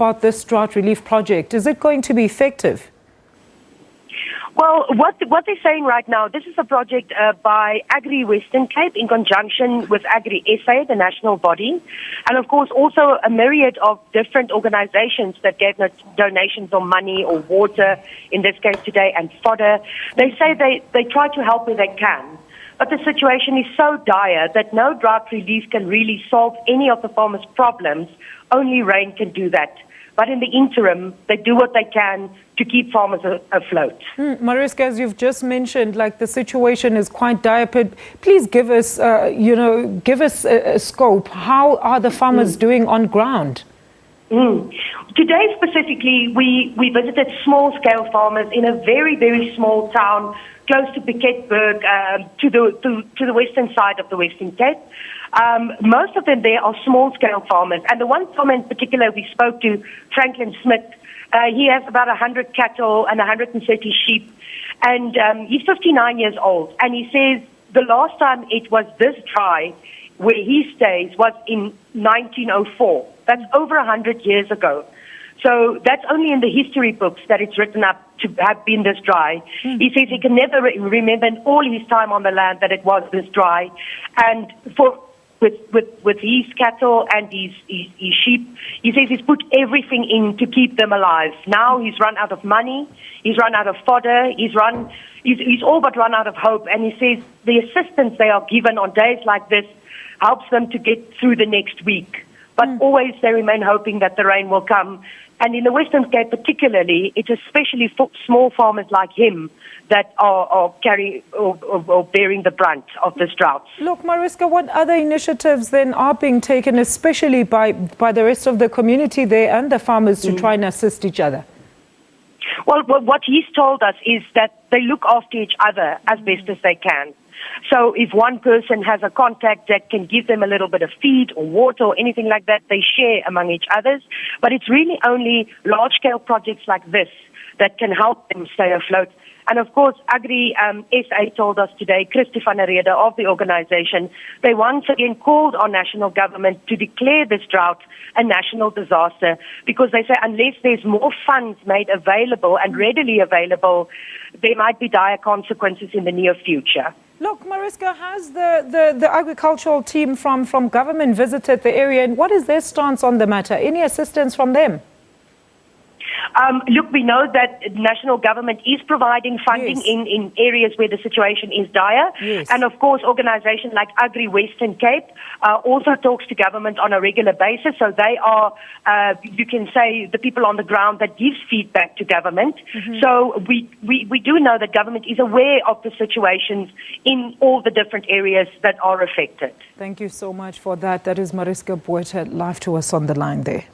about this drought relief project? Is it going to be effective? Well, what they're saying right now, this is a project by Western Cape in conjunction with AgriSA, the national body, and of course also a myriad of different organizations that gave donations of money or water, in this case today, and fodder. They say they try to help where they can. But the situation is so dire that no drought relief can really solve any of the farmers' problems. Only rain can do that. But in the interim, they do what they can to keep farmers afloat. Mariska, as you've just mentioned, like the situation is quite dire. But please give us, give us a scope. How are the farmers doing on ground? Today specifically, we visited small-scale farmers in a very, very small town close to Piketberg, to the western side of the Western Cape. Most of them there are small-scale farmers. And the one farmer in particular we spoke to, Franklin Smith, he has about 100 cattle and 130 sheep. And he's 59 years old. And he says the last time it was this dry where he stays was in 1904. That's over 100 years ago. So that's only in the history books that it's written up to have been this dry. He says he can never remember in all his time on the land that it was this dry. And with his cattle and his sheep, he says he's put everything in to keep them alive. Now he's run out of money, he's run out of fodder, he's all but run out of hope. And he says the assistance they are given on days like this helps them to get through the next week. But always they remain hoping that the rain will come. And in the Western Cape particularly, it's especially for small farmers like him that are bearing the brunt of this drought. Look, Mariska, what other initiatives then are being taken, especially by the rest of the community there and the farmers to try and assist each other? Well, what he's told us is that they look after each other as best as they can. So if one person has a contact that can give them a little bit of feed or water or anything like that, they share among each others. But it's really only large-scale projects like this that can help them stay afloat. And of course, AgriSA told us today, Christy van der Rede of the organization, they once again called on national government to declare this drought a national disaster, because they say unless there's more funds made available and readily available, there might be dire consequences in the near future. Look, Mariska, has the agricultural team from government visited the area, and what is their stance on the matter? Any assistance from them? Look, we know that national government is providing funding in areas where the situation is dire. And of course, organizations like Western Cape also talks to government on a regular basis. So they are, you can say, the people on the ground that gives feedback to government. So we do know that government is aware of the situations in all the different areas that are affected. Thank you so much for that. That is Mariska Botha live to us on the line there.